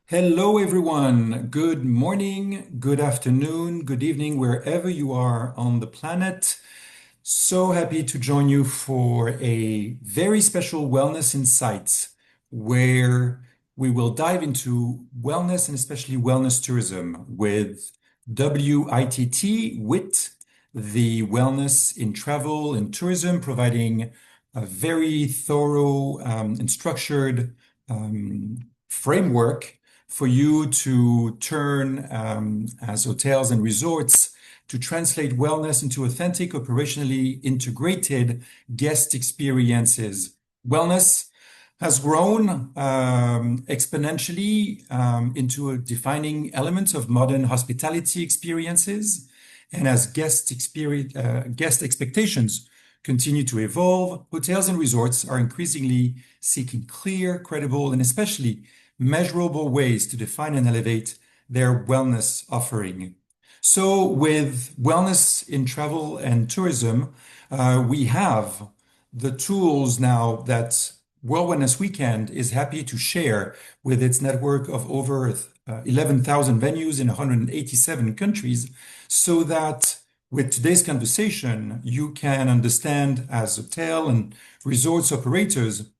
Hello, everyone. Good morning, good afternoon, good evening, wherever you are on the planet. So happy to join you for a very special Wellness Insights, where we will dive into wellness and especially wellness tourism with WITT, the Wellness in Travel and Tourism, providing a very thorough and structured framework for you to turn as hotels and resorts to translate wellness into authentic, operationally integrated guest experiences. Wellness has grown exponentially into a defining element of modern hospitality experiences. And as guest expectations continue to evolve, hotels and resorts are increasingly seeking clear, credible, and especially measurable ways to define and elevate their wellness offering. So, with wellness in travel and tourism, we have the tools now that World Wellness Weekend is happy to share with its network of over 11,000 venues in 187 countries, so that with today's conversation, you can understand as hotel and resorts operators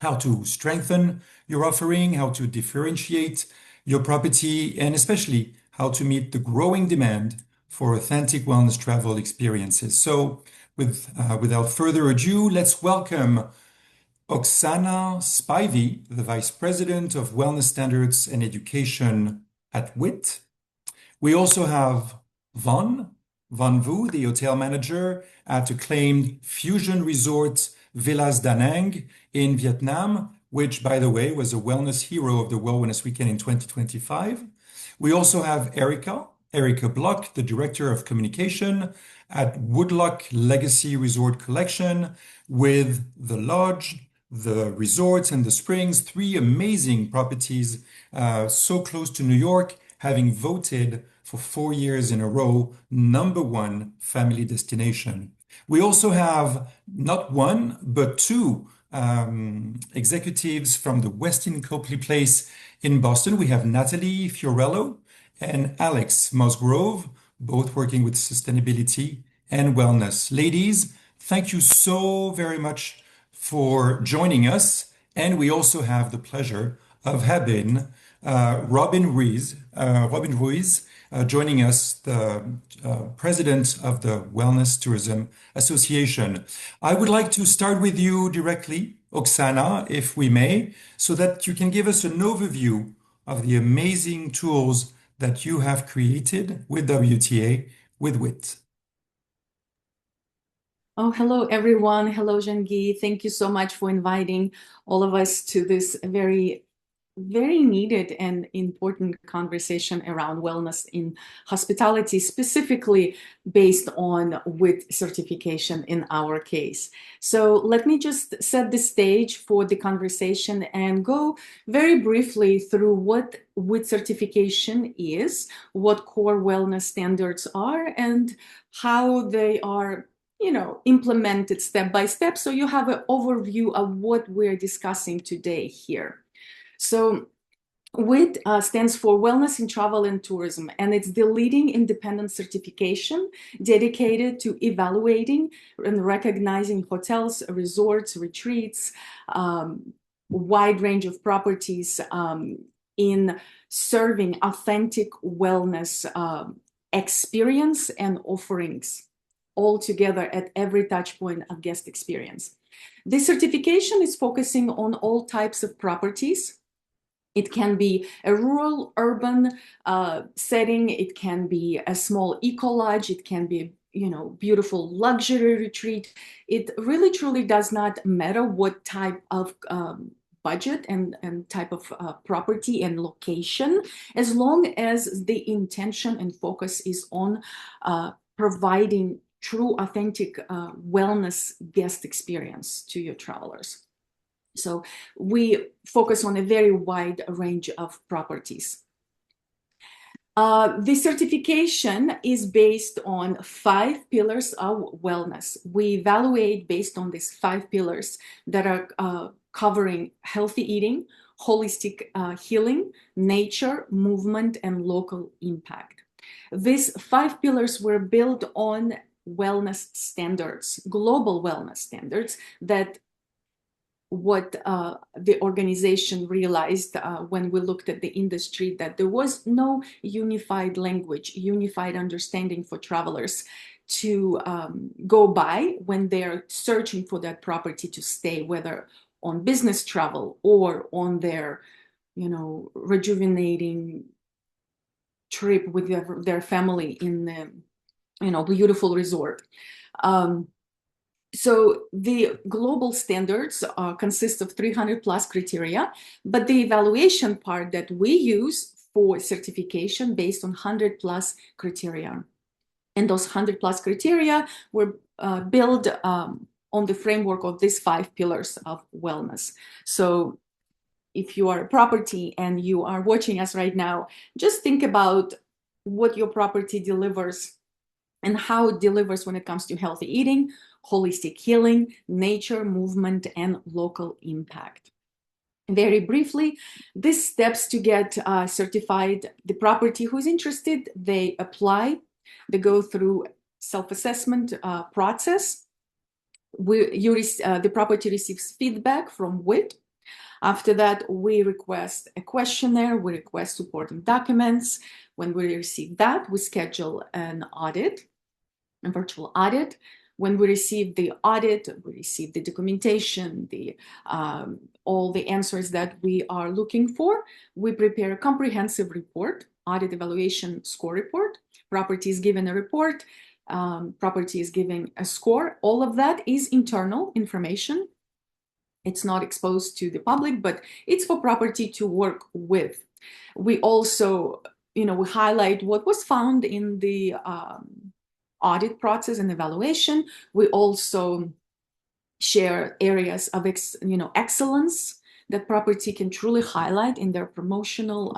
how to strengthen your offering, how to differentiate your property, and especially how to meet the growing demand for authentic wellness travel experiences. So, without further ado, let's welcome Oksana Spivey, the Vice President of Wellness Standards and Education at WITT. We also have Van Vu, the hotel manager at acclaimed Fusion Resort Villas Da Nang in Vietnam, which, by the way, was a wellness hero of the World Wellness Weekend in 2025. We also have Erica Block, the Director of Communication at Woodloch Legacy Resort Collection, with the Lodge, the resorts, and the Springs, three amazing properties so close to New York, having voted for 4 years in a row #1 family destination. We also have not one, but two executives from the Westin Copley Place in Boston. We have Natalie Fiorello and Alex Musgrove, both working with sustainability and wellness. Ladies, thank you so very much for joining us. And we also have the pleasure of having Robin Ruiz, joining us, the president of the Wellness Tourism Association. I would like to start with you directly, Oksana, if we may, so that you can give us an overview of the amazing tools that you have created with WTA, with WITT. Oh, hello, everyone. Hello, Jean-Guy. Thank you so much for inviting all of us to this very needed and important conversation around wellness in hospitality, specifically based on WITT certification in our case. So let me just set the stage for the conversation and go very briefly through what WITT certification is, what core wellness standards are, and how they are implemented step by step, so you have an overview of what we're discussing today here. So WITT stands for Wellness in Travel and Tourism, and it's the leading independent certification dedicated to evaluating and recognizing hotels, resorts, retreats, wide range of properties in serving authentic wellness experience and offerings all together at every touch point of guest experience. This certification is focusing on all types of properties. It can be a rural, urban setting. It can be a small eco-lodge. It can be beautiful luxury retreat. It really, truly does not matter what type of budget and type of property and location, as long as the intention and focus is on providing true, authentic wellness guest experience to your travelers. So we focus on a very wide range of properties. The certification is based on 5 pillars of wellness. We evaluate based on these 5 pillars that are covering healthy eating, holistic healing, nature, movement, and local impact. These 5 pillars were built on wellness standards, global wellness standards, that what the organization realized when we looked at the industry, that there was no unified language, unified understanding for travelers to go by when they're searching for that property to stay, whether on business travel or on their, rejuvenating trip with their family in the, beautiful resort. So the global standards consist of 300 plus criteria, but the evaluation part that we use for certification based on 100 plus criteria. And those 100 plus criteria were built on the framework of these 5 pillars of wellness. So if you are a property and you are watching us right now, just think about what your property delivers and how it delivers when it comes to healthy eating, holistic healing, nature, movement, and local impact. Very briefly, these steps to get certified: the property who's interested, they apply, they go through self-assessment process. The property receives feedback from WITT. After that, we request a questionnaire, we request supporting documents. When we receive that, we schedule an audit, a virtual audit. When we receive the audit, we receive the documentation, all the answers that we are looking for. We prepare a comprehensive report, audit evaluation score report. Property is given a report, property is given a score. All of that is internal information. It's not exposed to the public, but it's for property to work with. We also, we highlight what was found in the audit process and evaluation. We also share areas of excellence that property can truly highlight in their promotional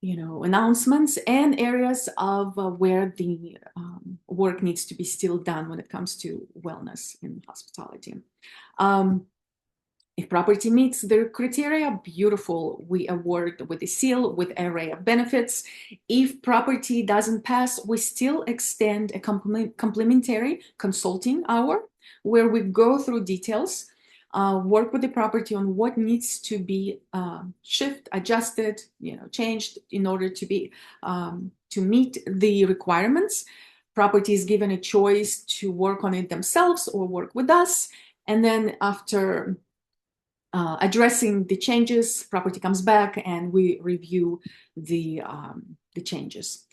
announcements, and areas of where the work needs to be still done when it comes to wellness in hospitality. If property meets the criteria, beautiful, we award with a seal with array of benefits. If property doesn't pass, we still extend a complimentary consulting hour where we go through details, work with the property on what needs to be shifted, adjusted, changed in order to meet the requirements. Property is given a choice to work on it themselves or work with us. And then after addressing the changes, property comes back and we review the changes.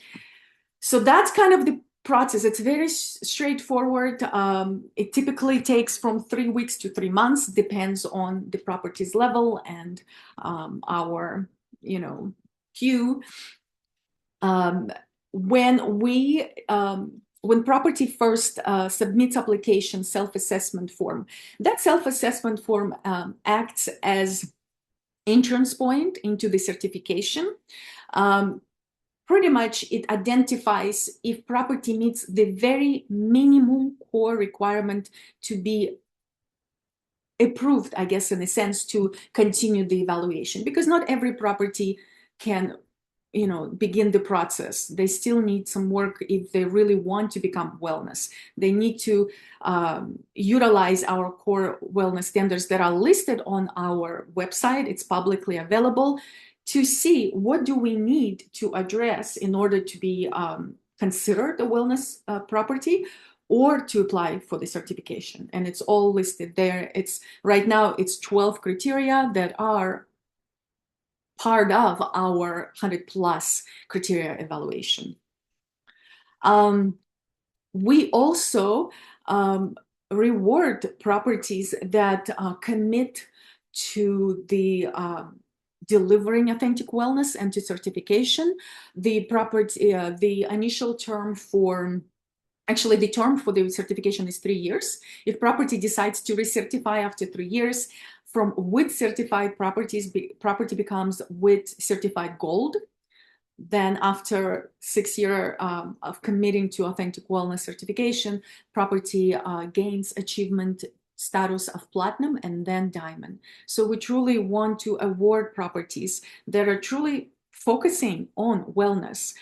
So that's kind of the process. It's very straightforward. It typically takes from 3 weeks to 3 months, depends on the property's level and our, queue. When property first submits application self-assessment form, that self-assessment form acts as entrance point into the certification. Pretty much it identifies if property meets the very minimum core requirement to be approved, I guess, in a sense, to continue the evaluation, because not every property can begin the process. They still need some work if they really want to become wellness. They need to utilize our core wellness standards that are listed on our website. It's publicly available, to see what do we need to address in order to be considered a wellness property or to apply for the certification. And it's all listed there. Right now it's 12 criteria that are part of our 100 plus criteria evaluation. We also reward properties that commit to the delivering authentic wellness and to certification. The initial term actually the term for the certification is 3 years. If property decides to recertify after 3 years, from WITT Certified property becomes WITT Certified Gold. Then after 6 years of committing to authentic wellness certification, property gains achievement status of platinum and then diamond. So we truly want to award properties that are truly focusing on wellness.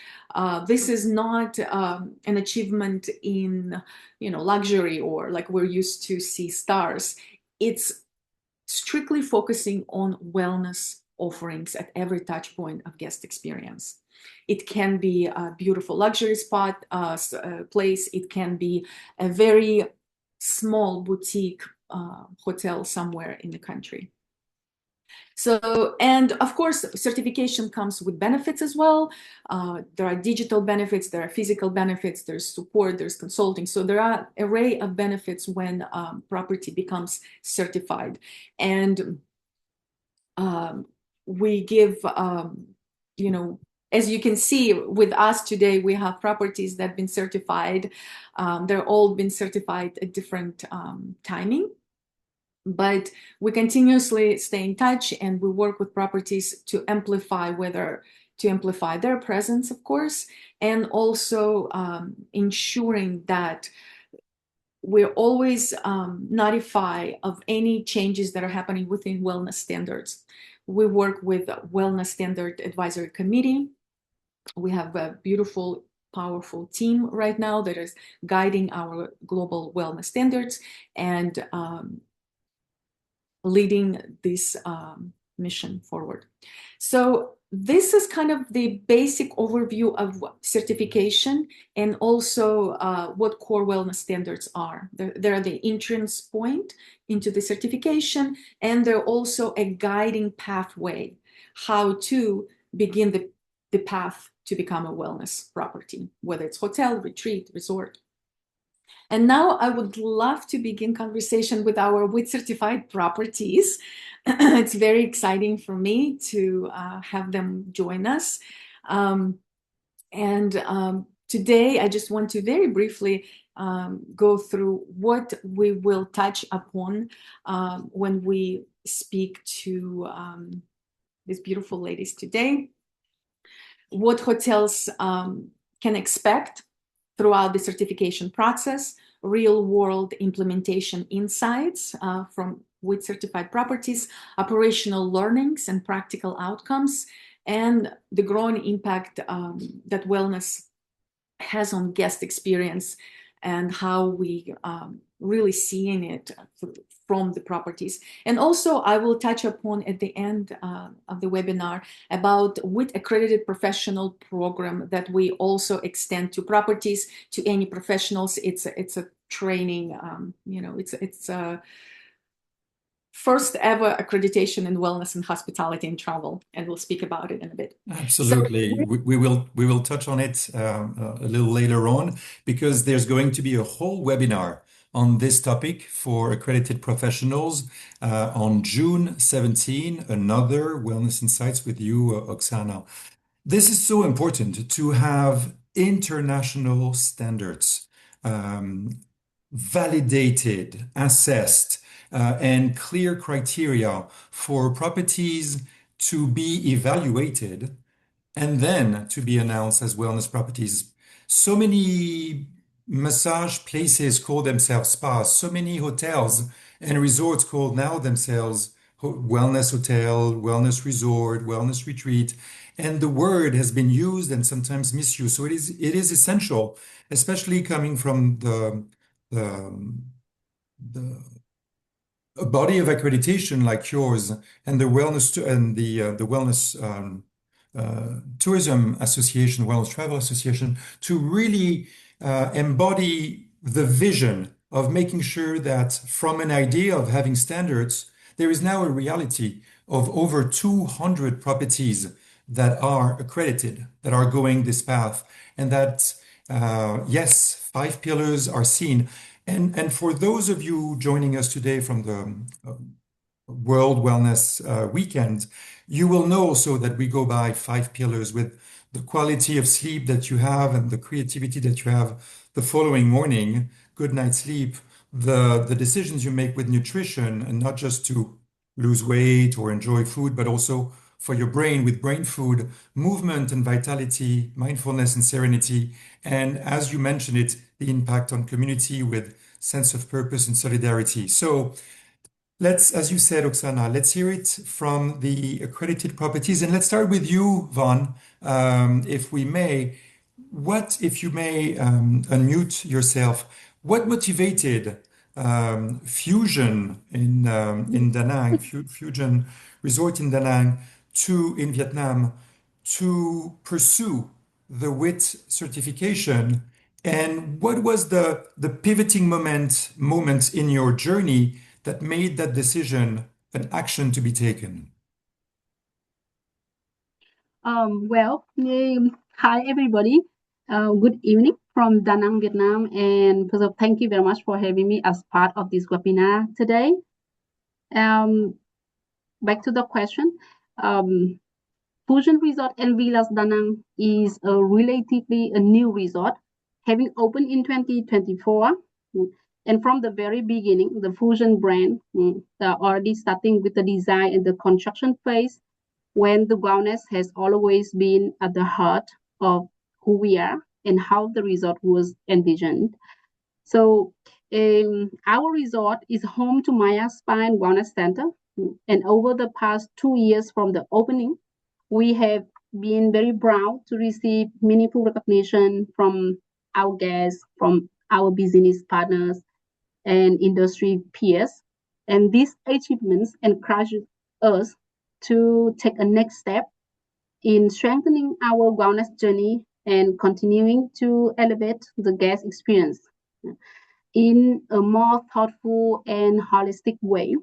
This is not an achievement in, luxury or like we're used to see stars. It's strictly focusing on wellness offerings at every touch point of guest experience. It can be a beautiful luxury spot, place. It can be a very small boutique hotel somewhere in the country. So, and of course, certification comes with benefits as well. There are digital benefits, there are physical benefits, there's support, there's consulting. So there are an array of benefits when property becomes certified. And we give, as you can see with us today, we have properties that have been certified. They're all been certified at different timing. But we continuously stay in touch and we work with properties to amplify their presence, of course, and also ensuring that we're always notify of any changes that are happening within wellness standards. We work with a Wellness Standard Advisory Committee. We have a beautiful, powerful team right now that is guiding our global wellness standards and leading this mission forward. So this is kind of the basic overview of certification and also what core wellness standards are. They're the entrance point into the certification, and they're also a guiding pathway how to begin the path to become a wellness property, whether it's hotel, retreat, resort. And now I would love to begin conversation with our WITT Certified properties. It's very exciting for me to have them join us. Today, I just want to very briefly go through what we will touch upon when we speak to these beautiful ladies today. What hotels can expect throughout the certification process, real-world implementation insights from WITT Certified properties, operational learnings and practical outcomes, and the growing impact that wellness has on guest experience and how we really seeing it from the properties. And also I will touch upon at the end of the webinar about WITT accredited professional program that we also extend to properties, to any professionals. It's a training, it's a first ever accreditation in wellness and hospitality and travel, and we'll speak about it in a bit. Absolutely. We will touch on it a little later on because there's going to be a whole webinar on this topic for accredited professionals on June 17, another Wellness Insights with you, Oksana. This is so important to have international standards validated, assessed, and clear criteria for properties to be evaluated and then to be announced as wellness properties. So many massage places call themselves spas, so many hotels and resorts call now themselves wellness hotel, wellness resort, wellness retreat, and the word has been used and sometimes misused. So it is essential, especially coming from the a body of accreditation like yours and the wellness tourism association, wellness travel association, to really embody the vision of making sure that from an idea of having standards, there is now a reality of over 200 properties that are accredited, that are going this path, and that yes, 5 pillars are seen. And for those of you joining us today from the World Wellness Weekend, you will know also that we go by 5 pillars with the quality of sleep that you have and the creativity that you have the following morning, good night's sleep, the decisions you make with nutrition, and not just to lose weight or enjoy food, but also for your brain with brain food, movement and vitality, mindfulness and serenity. And as you mentioned it, the impact on community with sense of purpose and solidarity. So let's, as you said, Oksana, let's hear it from the accredited properties. And let's start with you, Vaughn, if we may. What, if you may unmute yourself, what motivated Fusion in Da Nang, Fusion Resort in Da Nang, in Vietnam, to pursue the WITT certification? And what was the pivoting moment in your journey that made that decision an action to be taken? Hi everybody. Good evening from Da Nang, Vietnam. And first of all, thank you very much for having me as part of this webinar today. Back to the question. Fusion Resort and Villas Da Nang is a relatively a new resort, having opened in 2024. And from the very beginning, the Fusion brand already starting with the design and the construction phase, when the wellness has always been at the heart of who we are and how the resort was envisioned. So our resort is home to Maya Spa and Wellness Center. And over the past 2 years from the opening, we have been very proud to receive meaningful recognition from our guests, from our business partners and industry peers. And these achievements encourage us to take a next step in strengthening our wellness journey and continuing to elevate the guest experience in a more thoughtful and holistic way.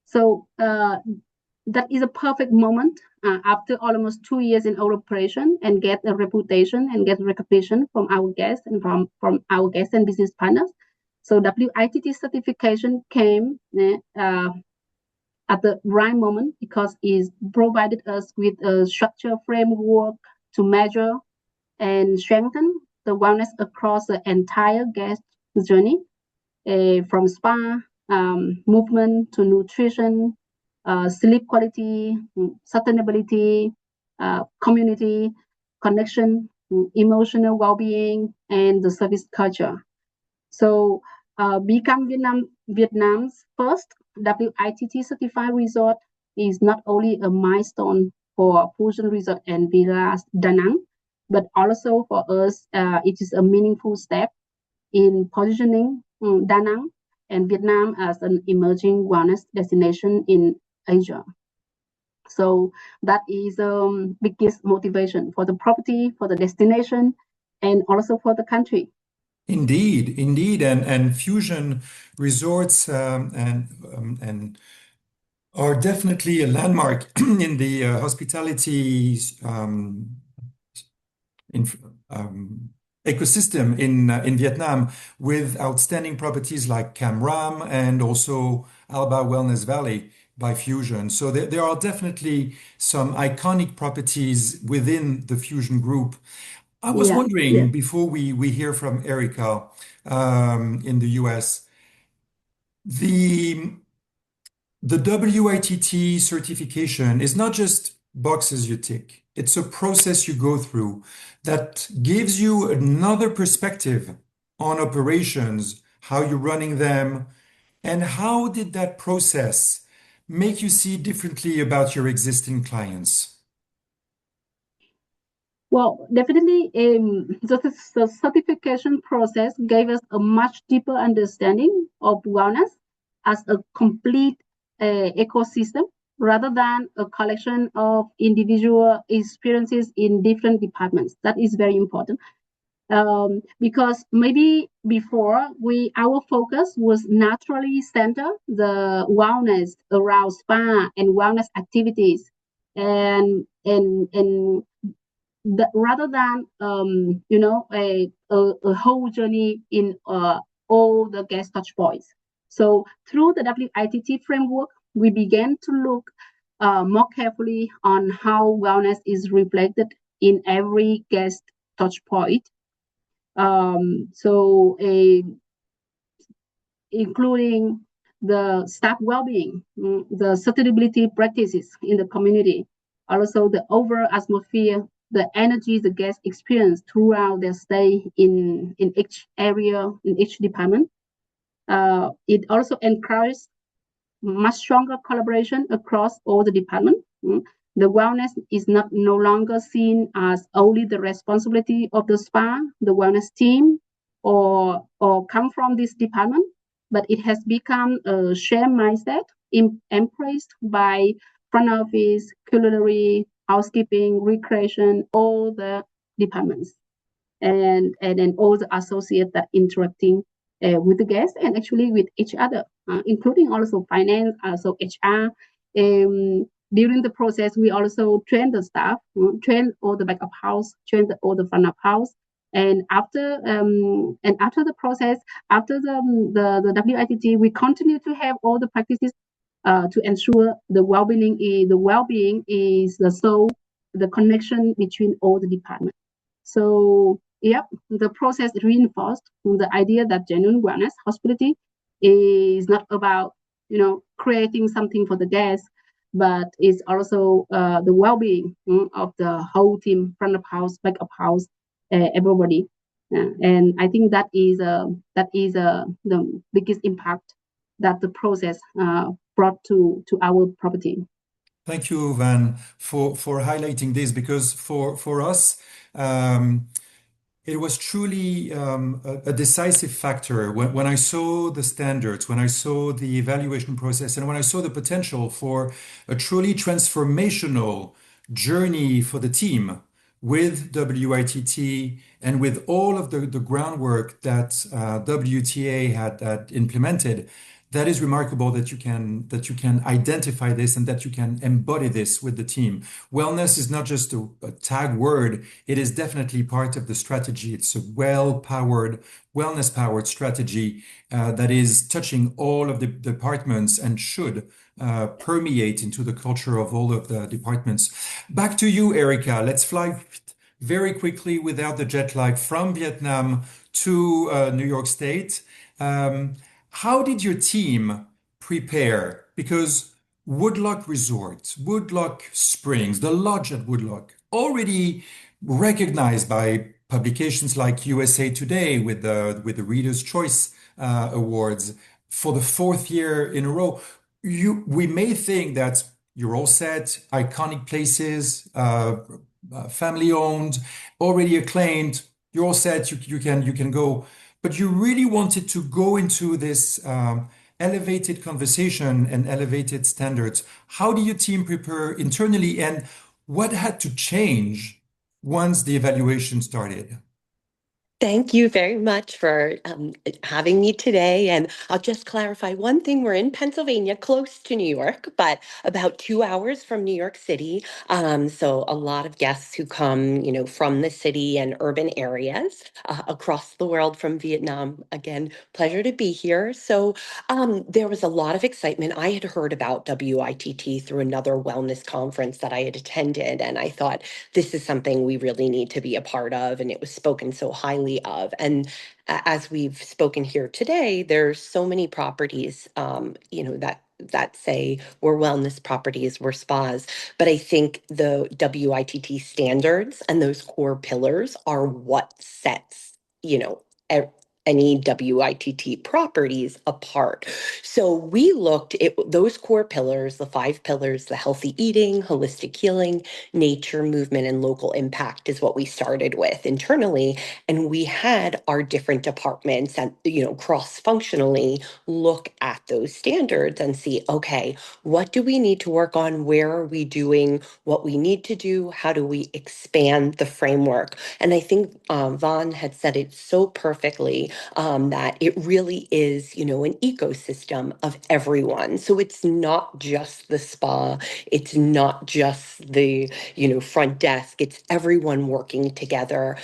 So that is a perfect moment after almost 2 years in our operation and get a reputation and get recognition from our guests and from our guests and business partners. So WITT certification came at the right moment because it provided us with a structure framework to measure and strengthen the wellness across the entire guest journey, from spa, movement to nutrition, sleep quality, sustainability, community, connection, emotional well-being, and the service culture. So become Vietnam's first WITT certified resort is not only a milestone for Fusion Resort and Villas Da Nang, but also for us, it is a meaningful step in positioning Da Nang and Vietnam as an emerging wellness destination in Asia. So that is biggest motivation for the property, for the destination, and also for the country. Indeed, indeed, and Fusion Resorts and are definitely a landmark in the hospitality ecosystem in Vietnam, with outstanding properties like Cam Ram and also Alba Wellness Valley by Fusion. So there are definitely some iconic properties within the Fusion group. I was wondering, before we hear from Erica in the US, the WITT certification is not just boxes you tick. It's a process you go through that gives you another perspective on operations, how you're running them, and how did that process make you see differently about your existing clients? Well, definitely, the certification process gave us a much deeper understanding of wellness as a complete ecosystem rather than a collection of individual experiences in different departments. That is very important. Because maybe before our focus was naturally centered the wellness around spa and wellness activities, and rather than a whole journey in all the guest touch points. So through the WITT framework, we began to look more carefully on how wellness is reflected in every guest touch point. Including the staff well-being, the sustainability practices in the community, also the overall atmosphere the energy the guests experience throughout their stay in each area, in each department. It also encourages much stronger collaboration across all the departments. The wellness is not no longer seen as only the responsibility of the spa, the wellness team, or come from this department, but it has become a shared mindset embraced by front office, culinary, housekeeping, recreation, all the departments, and then all the associates that interacting with the guests and actually with each other, including also finance, also HR. During the process, we also train the staff, train all the back of house, train all the front of house. And after the process, after the WITT, we continue to have all the practices to ensure the well-being is the soul, the connection between all the departments. So yep, the process reinforced the idea that genuine wellness hospitality is not about creating something for the guests, but it's also the well-being of the whole team, front of house, back of house, everybody. And I think that is the biggest impact that the process brought to our property. Thank you, Van, for highlighting this, because for us, it was truly a decisive factor when I saw the standards, when I saw the evaluation process, and when I saw the potential for a truly transformational journey for the team with WITT and with all of the groundwork that WTA had implemented. That is remarkable that you can identify this and that you can embody this with the team. Wellness is not just a tag word, it is definitely part of the strategy. It's a well-powered, wellness-powered strategy that is touching all of the departments and should permeate into the culture of all of the departments. Back to you, Erica. Let's fly very quickly without the jet lag from Vietnam to New York State. How did your team prepare? Because Woodloch Resort, Woodloch Springs, the lodge at Woodloch, already recognized by publications like USA Today with the Reader's Choice Awards for the fourth year in a row. We may think that you're all set, iconic places, family owned, already acclaimed. You're all set. You can go. But you really wanted to go into this elevated conversation and elevated standards. How do your team prepare internally, and what had to change once the evaluation started? Thank you very much for having me today. And I'll just clarify one thing. We're in Pennsylvania, close to New York, but about 2 hours from New York City. So a lot of guests who come, from the city and urban areas across the world from Vietnam. Again, pleasure to be here. So there was a lot of excitement. I had heard about WITT through another wellness conference that I had attended, and I thought this is something we really need to be a part of. And it was spoken so highly of. And as we've spoken here today, there's so many properties, that say we're wellness properties, we're spas. But I think the WITT standards and those core pillars are what sets, e- any WITT properties apart. So we looked at those core pillars, the 5 pillars: the healthy eating, holistic healing, nature, movement, and local impact is what we started with internally. And we had our different departments and, cross-functionally look at those standards and see, okay, what do we need to work on? Where are we doing what we need to do? How do we expand the framework? And I think Vaughn had said it so perfectly, that it really is, an ecosystem of everyone. So it's not just the spa, it's not just the, front desk, it's everyone working together.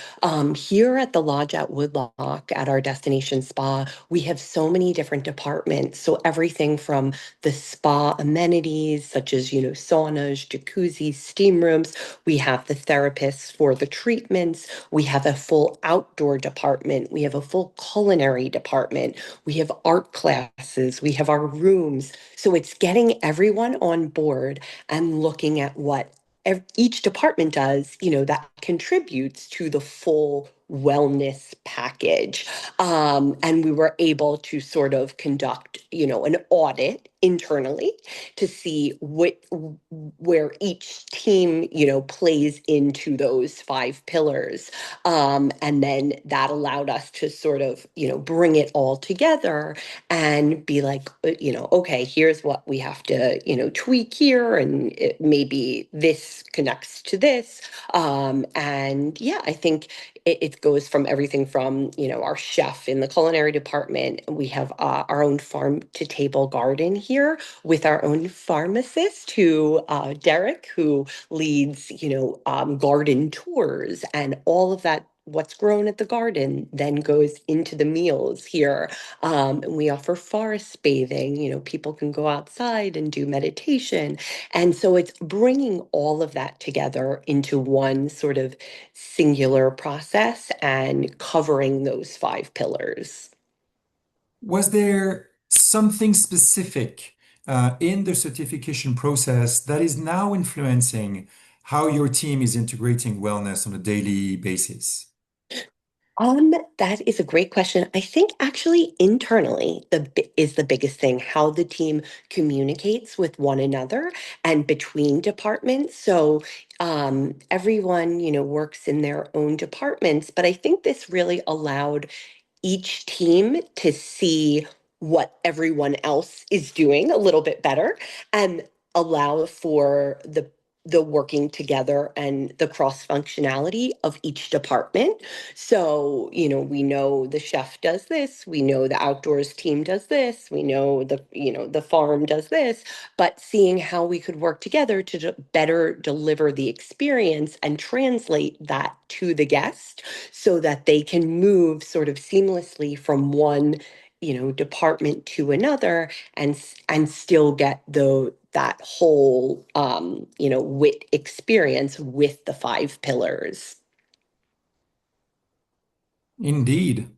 Here at the lodge at Woodloch, at our destination spa, we have so many different departments. So everything from the spa amenities, such as, saunas, jacuzzis, steam rooms. We have the therapists for the treatments. We have a full outdoor department. We have a full culinary department. We have art classes. We have our rooms. So it's getting everyone on board and looking at what each department does, that contributes to the full wellness package. And we were able to sort of conduct, an audit internally to see where each team, plays into those 5 pillars. And then that allowed us to sort of, bring it all together and be like, okay, here's what we have to, tweak here, and maybe this connects to this. And yeah, I think it goes from everything from, our chef in the culinary department. We have our own farm to table garden here with our own pharmacist who, Derek, who leads, garden tours, and all of that. What's grown at the garden then goes into the meals here. And we offer forest bathing. People can go outside and do meditation. And so it's bringing all of that together into one sort of singular process and covering those 5 pillars. Was there something specific in the certification process that is now influencing how your team is integrating wellness on a daily basis? That is a great question. I think actually internally is the biggest thing, how the team communicates with one another and between departments. So everyone, works in their own departments, but I think this really allowed each team to see what everyone else is doing a little bit better and allow for the working together and the cross functionality of each department. So, we know the chef does this, we know the outdoors team does this, we know the farm does this, but seeing how we could work together to better deliver the experience and translate that to the guest so that they can move sort of seamlessly from one, department to another and still get that whole WIT experience with the 5 pillars. Indeed.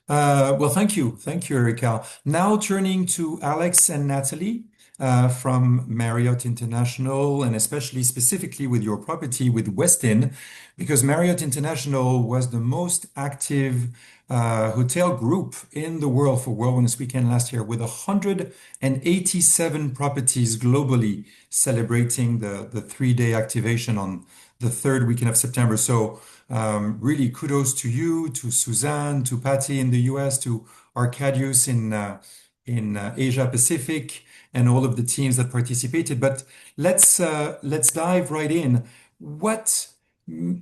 Well, thank you. Thank you, Erica. Now turning to Alex and Natalie from Marriott International, and especially specifically with your property with Westin, because Marriott International was the most active hotel group in the world for World Wellness Weekend last year, with 187 properties globally celebrating the 3-day activation on the third weekend of September. So really kudos to you, to Suzanne, to Patty in the US, to Arcadius in Asia Pacific, and all of the teams that participated. But let's dive right in. What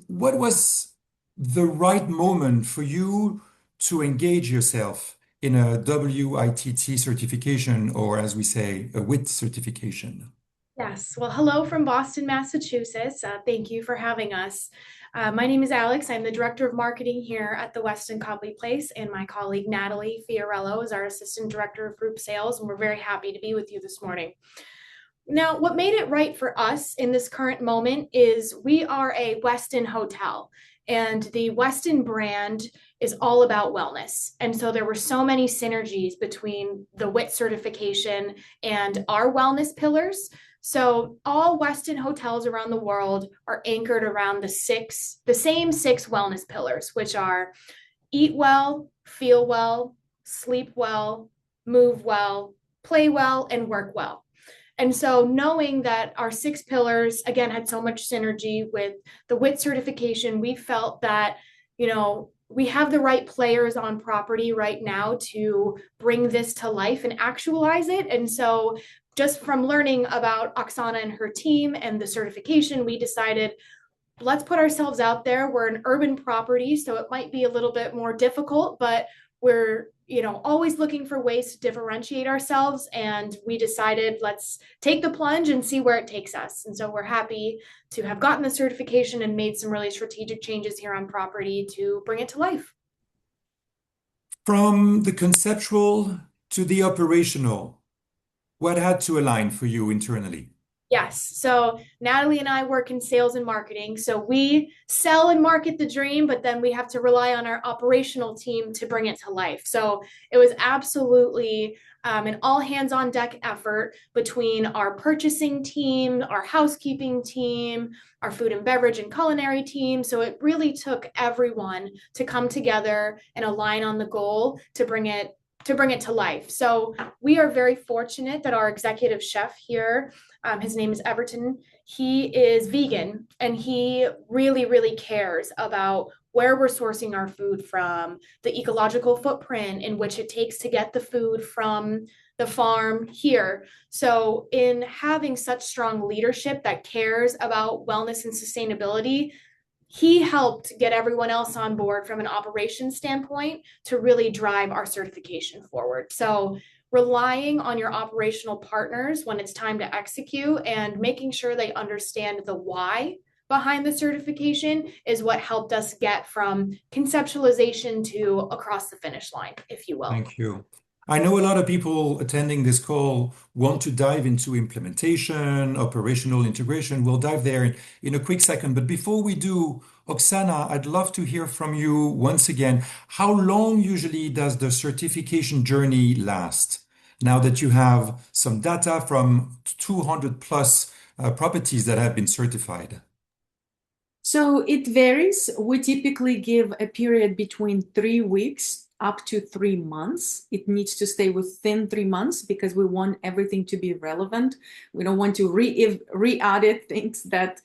was the right moment for you to engage yourself in a WITT certification, or as we say, a WITT certification? Yes. Well, hello from Boston, Massachusetts. Thank you for having us. My name is Alex. I'm the Director of Marketing here at the Westin Copley Place, and my colleague Natalie Fiorello is our Assistant Director of Group Sales, and we're very happy to be with you this morning. Now, what made it right for us in this current moment is we are a Westin hotel, and the Westin brand is all about wellness. And so there were so many synergies between the WITT certification and our wellness pillars. So all Westin hotels around the world are anchored around the same 6 wellness pillars, which are eat well, feel well, sleep well, move well, play well, and work well. And so knowing that our 6 pillars, again, had so much synergy with the WITT certification, we felt that, we have the right players on property right now to bring this to life and actualize it. And so just from learning about Oksana and her team and the certification, we decided, let's put ourselves out there. We're an urban property, so it might be a little bit more difficult, but we're always looking for ways to differentiate ourselves. And we decided, let's take the plunge and see where it takes us. And so we're happy to have gotten the certification and made some really strategic changes here on property to bring it to life. From the conceptual to the operational, what had to align for you internally? Yes. So Natalie and I work in sales and marketing. So we sell and market the dream, but then we have to rely on our operational team to bring it to life. So it was absolutely an all hands on deck effort between our purchasing team, our housekeeping team, our food and beverage and culinary team. So it really took everyone to come together and align on the goal to bring it to life. So we are very fortunate that our executive chef here, his name is Everton. He is vegan and he really, really cares about where we're sourcing our food from, the ecological footprint in which it takes to get the food from the farm here. So, in having such strong leadership that cares about wellness and sustainability, he helped get everyone else on board from an operations standpoint to really drive our certification forward. So relying on your operational partners when it's time to execute and making sure they understand the why behind the certification is what helped us get from conceptualization to across the finish line, if you will. Thank you. I know a lot of people attending this call want to dive into implementation, operational integration. We'll dive there in a quick second. But before we do, Oksana, I'd love to hear from you once again. How long usually does the certification journey last? Now that you have some data from 200 plus properties that have been certified. So it varies. We typically give a period between 3 weeks up to 3 months. It needs to stay within 3 months because we want everything to be relevant. We don't want to re-audit things that,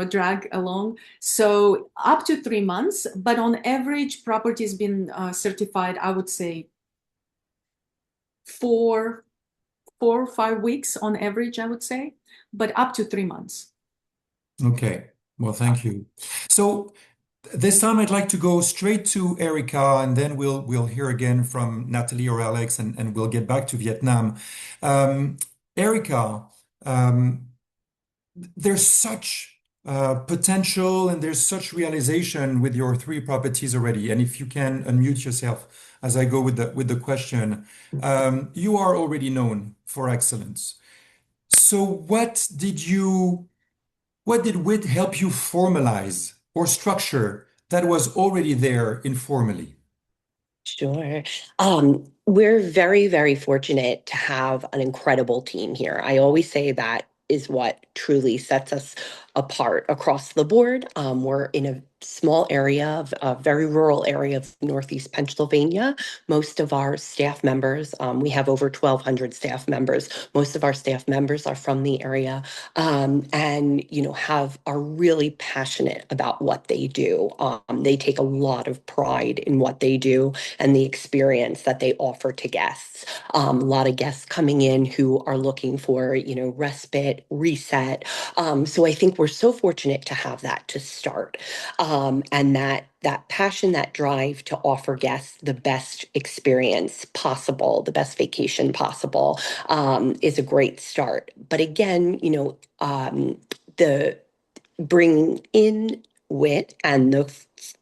drag along. So up to 3 months, but on average, property has been certified, I would say 4 or 5 weeks on average, I would say, but up to 3 months. Okay. Well, thank you. So this time I'd like to go straight to Erica, and then we'll hear again from Natalie or Alex, and we'll get back to Vietnam. Erica, there's such potential and there's such realization with your 3 properties already. And if you can unmute yourself as I go with the question, you are already known for excellence. So what did WITT help you formalize or structure that was already there informally? Sure. We're very, very fortunate to have an incredible team here. I always say that is what truly sets us apart across the board. We're in a small area of a very rural area of Northeast Pennsylvania. Most of our staff members, we have over 1,200 staff members. Most of our staff members are from the area, and are really passionate about what they do. They take a lot of pride in what they do and the experience that they offer to guests. A lot of guests coming in who are looking for, respite, reset. So I think we're so fortunate to have that to start. And that passion, that drive to offer guests the best experience possible, the best vacation possible, is a great start. But again, the bringing in WITT and the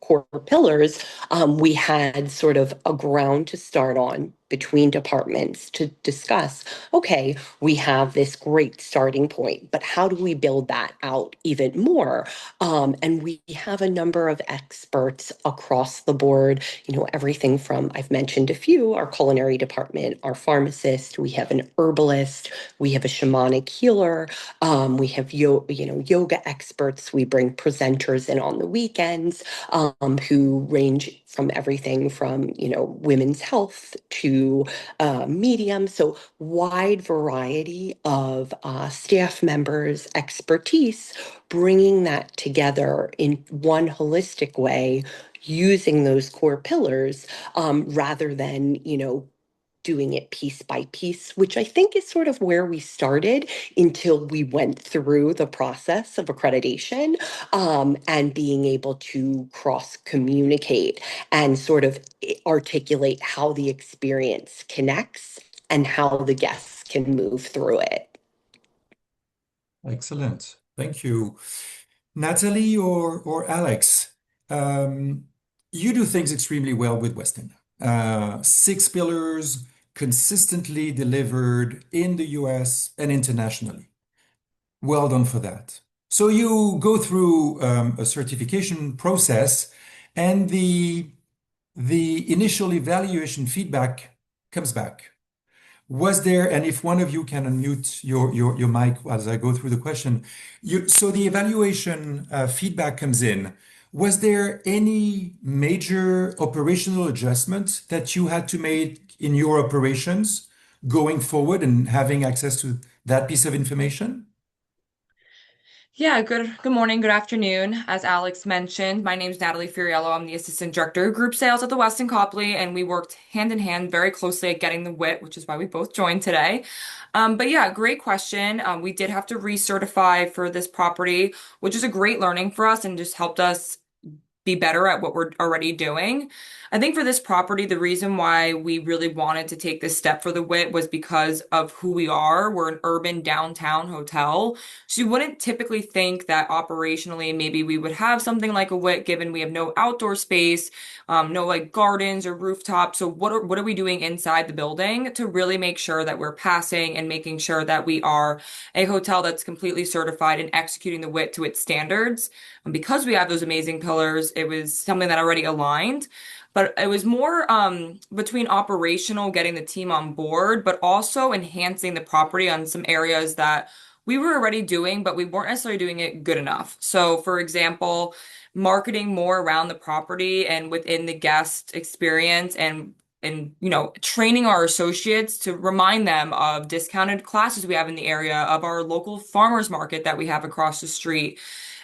core pillars, we had sort of a ground to start on between departments to discuss, okay, we have this great starting point, but how do we build that out even more? And we have a number of experts across the board, everything from, I've mentioned a few, our culinary department, our pharmacist, we have an herbalist, we have a shamanic healer, we have yoga experts. We bring presenters in on the weekends, who range from everything from women's health to medium. So wide variety of staff members' expertise, bringing that together in one holistic way, using those core pillars, rather than doing it piece by piece, which I think is sort of where we started until we went through the process of accreditation, and being able to cross communicate and sort of articulate how the experience connects and how the guests can move through it. Excellent. Thank you. Natalie or Alex, you do things extremely well with Westin. 6 pillars consistently delivered in the US and internationally. Well done for that. So you go through a certification process, and the initial evaluation feedback comes back. Was there, and if one of you can unmute your mic as I go through the question, so the evaluation feedback comes in. Was there any major operational adjustment that you had to make in your operations going forward and having access to that piece of information? Yeah, good morning, good afternoon. As Alex mentioned, my name is Natalie Furiello. I'm the Assistant Director of Group Sales at the Westin Copley, and we worked hand in hand very closely at getting the WIT, which is why we both joined today. But yeah, great question. We did have to recertify for this property, which is a great learning for us and just helped us be better at what we're already doing. I think for this property, the reason why we really wanted to take this step for the WIT was because of who we are. We're an urban downtown hotel. So you wouldn't typically think that operationally, maybe we would have something like a WIT, given we have no outdoor space, no like gardens or rooftops. So what are we doing inside the building to really make sure that we're passing and making sure that we are a hotel that's completely certified and executing the WIT to its standards? And because we have those amazing pillars, it was something that already aligned. But it was more between operational, getting the team on board, but also enhancing the property on some areas that we were already doing, but we weren't necessarily doing it good enough. So, for example, marketing more around the property and within the guest experience, and training our associates to remind them of discounted classes we have in the area, of our local farmers market that we have across the street.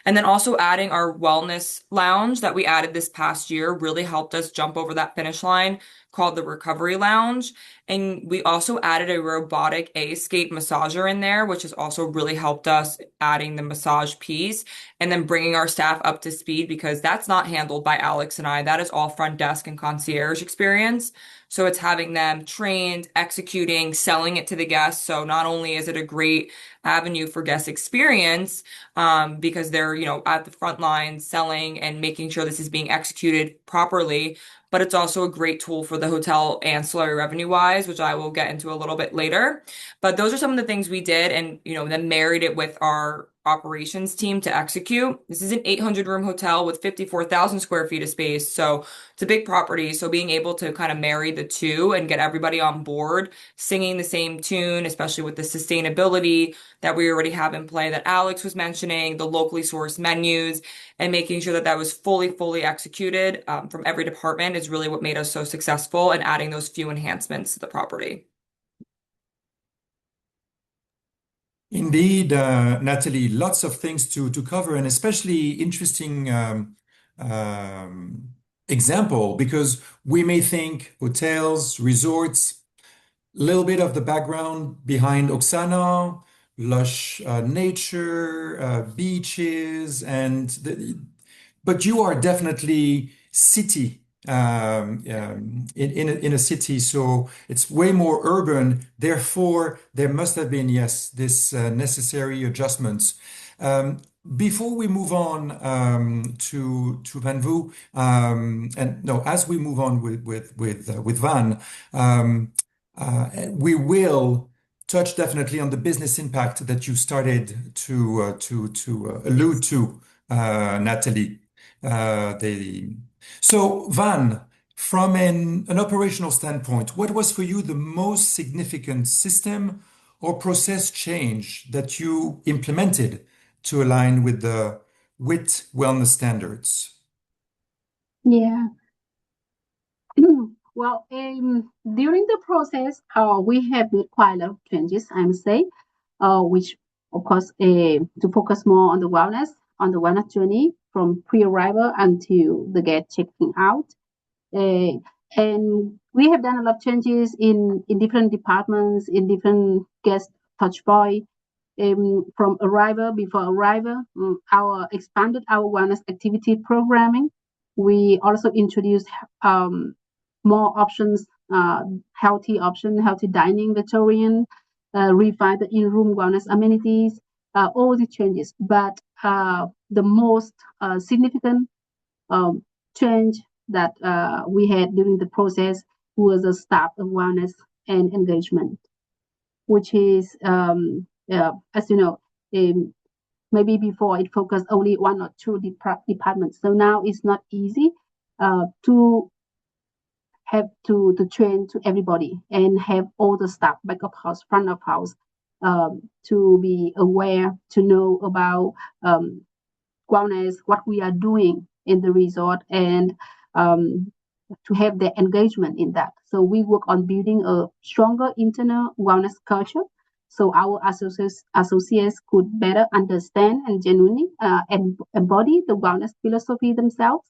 And then also adding our wellness lounge that we added this past year really helped us jump over that finish line, called the Recovery Lounge. And we also added a robotic A-skate massager in there, which has also really helped us adding the massage piece and then bringing our staff up to speed, because that's not handled by Alex and I. That is all front desk and concierge experience. So it's having them trained, executing, selling it to the guests. So not only is it a great avenue for guest experience, because they're, at the front line selling and making sure this is being executed properly, but it's also a great tool for the hotel ancillary revenue wise, which I will get into a little bit later. But those are some of the things we did, and, then married it with our operations team to execute. This is an 800-room hotel with 54,000 square feet of space. So it's a big property. So being able to kind of marry the two and get everybody on board, singing the same tune, especially with the sustainability that we already have in play that Alex was mentioning, the locally sourced menus, and making sure that that was fully executed from every department is really what made us so successful in adding those few enhancements to the property. Indeed, Natalie, lots of things to cover, and especially interesting example, because we may think hotels, resorts, a little bit of the background behind Oksana, lush nature, beaches, but you are definitely city in a city, so it's way more urban. Therefore, there must have been, yes, this necessary adjustments. Before we move on to Van Vu, and no, as we move on with Van, we will touch definitely on the business impact that you started to allude to, Natalie. So, Van, from an operational standpoint, what was for you the most significant system or process change that you implemented to align with the WITT wellness standards? Yeah. Well, during the process, we have made quite a lot of changes, I must say, which, of course, to focus more on the wellness journey from pre-arrival until the guest checking out. And we have done a lot of changes in different departments, in different guest touch point. From arrival, before arrival, our expanded our wellness activity programming. We also introduced more options, healthy dining, vegetarian, refine the in-room wellness amenities, all the changes. But the most significant change that we had during the process was the staff awareness and engagement, which is, as you know, Maybe before it focused only one or two departments. So now it's not easy to have to train to everybody and have all the staff, back of house, front of house, to be aware, to know about wellness, what we are doing in the resort, and to have their engagement in that. So we work on building a stronger internal wellness culture, so our associates could better understand and genuinely embody the wellness philosophy themselves.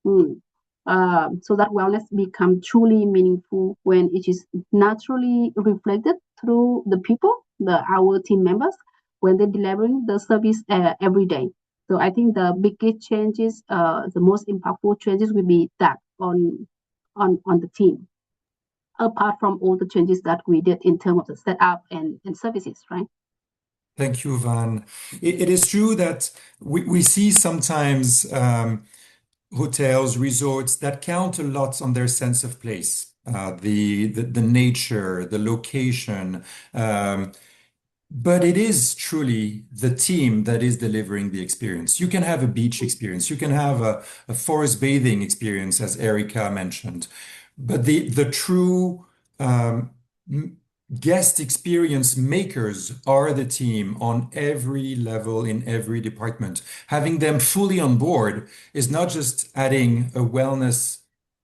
So that wellness become truly meaningful when it is naturally reflected through the people, our team members, when they're delivering the service every day. So I think the biggest changes, the most impactful changes will be that on the team, apart from all the changes that we did in terms of the setup and services, right? Thank you, Van. It is true that we see sometimes hotels, resorts that count a lot on their sense of place, the nature, the location. But it is truly the team that is delivering the experience. You can have a beach experience, you can have a forest bathing experience, as Erica mentioned. But the true guest experience makers are the team on every level in every department. Having them fully on board is not just adding a wellness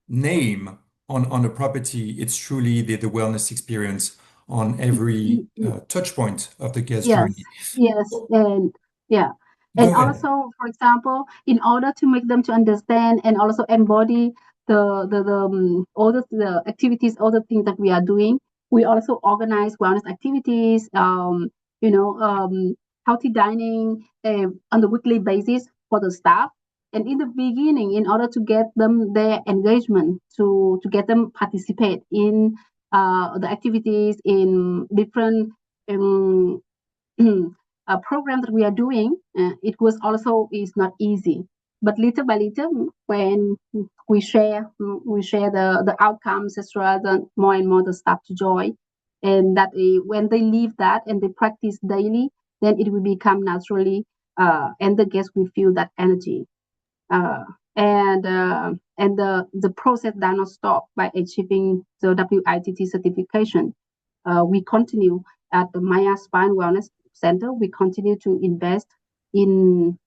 name on a property, it's truly the wellness experience on every touch point of the guest journey. Yes, and yeah. Go And ahead. also, for example, in order to make them to understand and also embody all the activities, all the things that we are doing, we also organize wellness activities, healthy dining on the weekly basis for the staff. And in the beginning, in order to get them their engagement, to get them participate in the activities in different program that we are doing, it was also is not easy. But little by little, when we share the outcomes, etc., then more and more the staff to join, and that when they leave that and they practice daily, then it will become naturally, and the guests will feel that energy. And the process does not stop by achieving the WITT certification. We continue at the Maya Spa and Wellness Center. We continue to invest in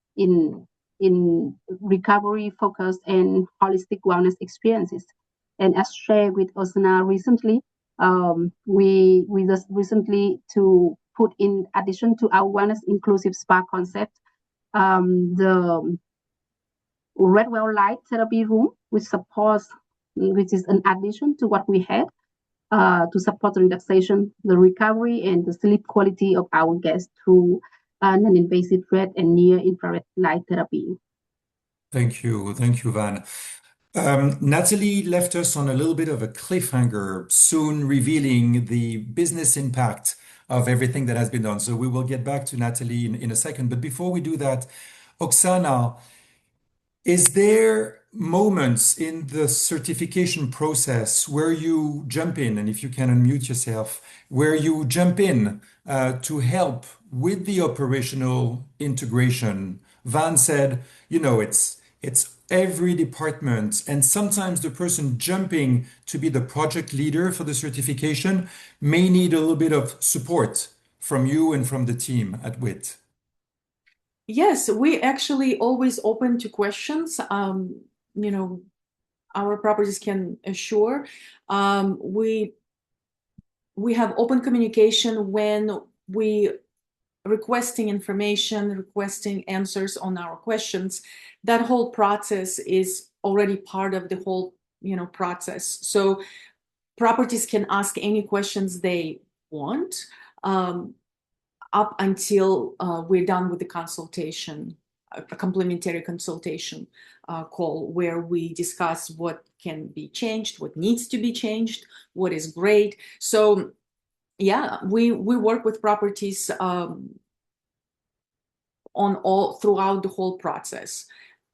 recovery focused and holistic wellness experiences. And as shared with Osana recently, we just recently to put in addition to our wellness inclusive spa concept, the red well light therapy room, which is an addition to what we had, to support the relaxation, the recovery, and the sleep quality of our guests through non-invasive red and near-infrared light therapy. Thank you, Van. Natalie left us on a little bit of a cliffhanger, soon revealing the business impact of everything that has been done. So we will get back to Natalie in a second. But before we do that, Oksana, is there moments in the certification process where you jump in, and if you can unmute yourself, where you jump in to help with the operational integration? Van said, it's every department, and sometimes the person jumping to be the project leader for the certification may need a little bit of support from you and from the team at WITT. Yes, we actually always open to questions. Our properties can assure. We have open communication when we requesting information, requesting answers on our questions. That whole process is already part of the whole, process. So properties can ask any questions they want, up until we're done with the consultation, a complimentary consultation call, where we discuss what can be changed, what needs to be changed, what is great. So yeah, we work with properties throughout the whole process.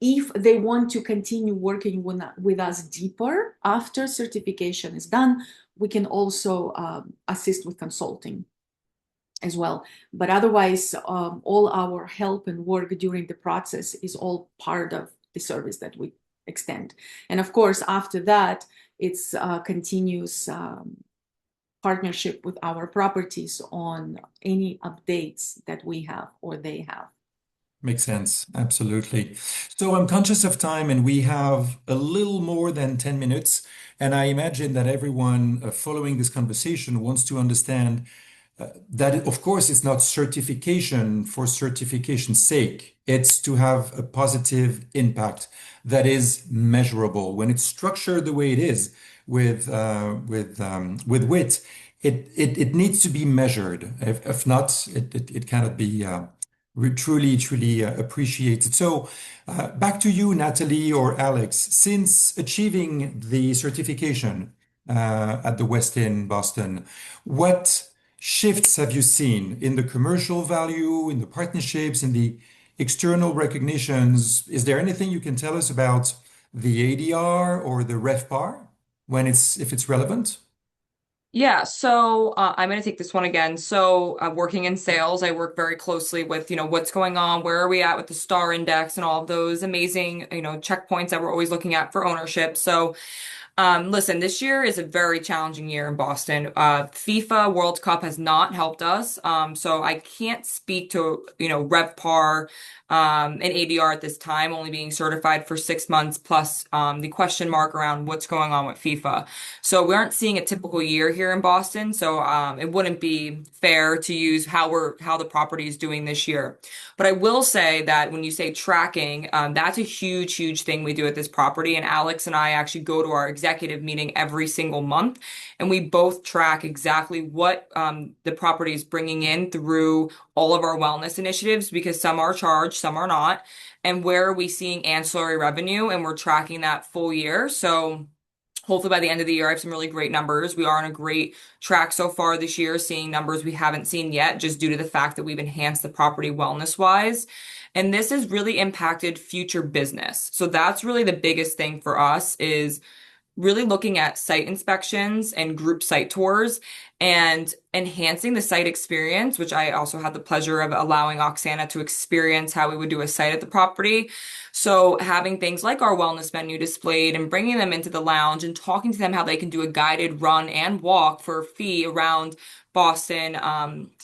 If they want to continue working with us deeper after certification is done, we can also assist with consulting. as well. But otherwise, all our help and work during the process is all part of the service that we extend. And of course, after that, it's continuous partnership with our properties on any updates that we have or they have. Makes sense. Absolutely. So I'm conscious of time and we have a little more than 10 minutes. And I imagine that everyone following this conversation wants to understand that, of course, it's not certification for certification's sake. It's to have a positive impact that is measurable. When it's structured the way it is with WITT, it needs to be measured. If not, it cannot be truly appreciated. So back to you, Natalie or Alex. Since achieving the certification at the Westin Boston, what shifts have you seen in the commercial value, in the partnerships, in the external recognitions? Is there anything you can tell us about the ADR or the RevPAR if it's relevant? Yeah, so I'm going to take this one again. So working in sales, I work very closely with, what's going on, where are we at with the star index and all of those amazing, checkpoints that we're always looking at for ownership. So listen, this year is a very challenging year in Boston. FIFA World Cup has not helped us. So I can't speak to, RevPAR, and ADR at this time, only being certified for 6 months plus, the question mark around what's going on with FIFA. So we aren't seeing a typical year here in Boston. So, it wouldn't be fair to use how the property is doing this year. But I will say that when you say tracking, that's a huge thing we do at this property. And Alex and I actually go to our executive meeting every single month, and we both track exactly what the property is bringing in through all of our wellness initiatives, because some are charged, some are not, and where are we seeing ancillary revenue, and we're tracking that full year. So hopefully by the end of the year, I have some really great numbers. We are on a great track so far this year, seeing numbers we haven't seen yet, just due to the fact that we've enhanced the property wellness wise. And this has really impacted future business. So that's really the biggest thing for us, is really looking at site inspections and group site tours and enhancing the site experience, which I also had the pleasure of allowing Oksana to experience how we would do a site at the property. So having things like our wellness menu displayed and bringing them into the lounge and talking to them how they can do a guided run and walk for a fee around Boston,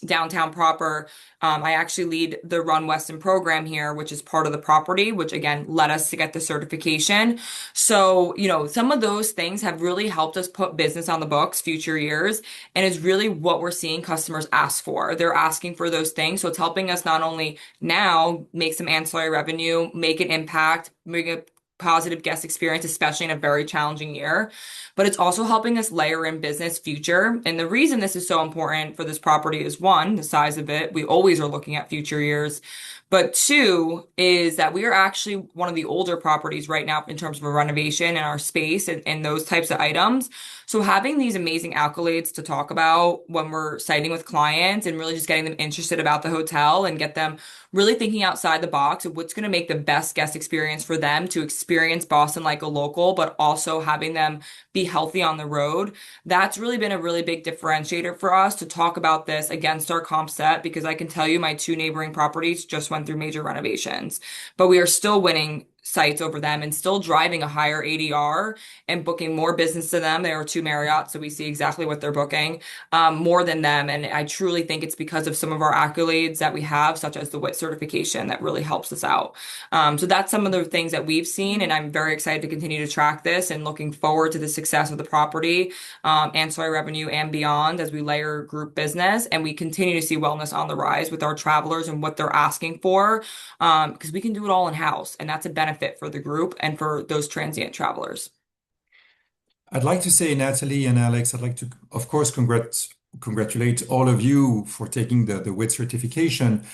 downtown proper. I actually lead the Run Weston program here, which is part of the property, which again led us to get the certification. So, some of those things have really helped us put business on the books future years, and is really what we're seeing customers ask for. They're asking for those things. So it's helping us not only now make some ancillary revenue, make an impact, make a positive guest experience, especially in a very challenging year, but it's also helping us layer in business future. And the reason this is so important for this property is, one, the size of it. We always are looking at future years. But two is that we are actually one of the older properties right now in terms of a renovation in our space and those types of items. So having these amazing accolades to talk about when we're siting with clients and really just getting them interested about the hotel and get them really thinking outside the box of what's going to make the best guest experience for them to experience Boston like a local, but also having them be healthy on the road. That's really been a really big differentiator for us to talk about this against our comp set, because I can tell you my two neighboring properties just went through major renovations, but we are still winning sites over them and still driving a higher ADR and booking more business to them. There are two Marriott, so we see exactly what they're booking, more than them. And I truly think it's because of some of our accolades that we have, such as the WITT certification, that really helps us out. So that's some of the things that we've seen, and I'm very excited to continue to track this and looking forward to the success of the property, ancillary revenue and beyond, as we layer group business and we continue to see wellness on the rise with our travelers and what they're asking for, because we can do it all in-house, and that's a benefit for the group and for those transient travelers. I'd like to say, Natalie and Alex, I'd like to, of course, congratulate all of you for taking the WITT certification.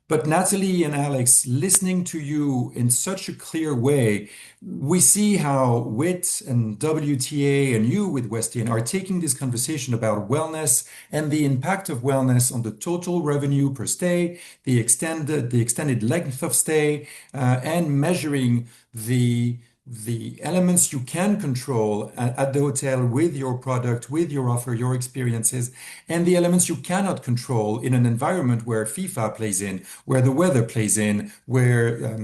But Natalie and Alex, listening to you in such a clear way, we see how WITT and WTA and you with Westin are taking this conversation about wellness and the impact of wellness on the total revenue per stay, the extended length of stay, and measuring the elements you can control at the hotel with your product, with your offer, your experiences, and the elements you cannot control in an environment where FIFA plays in, where the weather plays in, where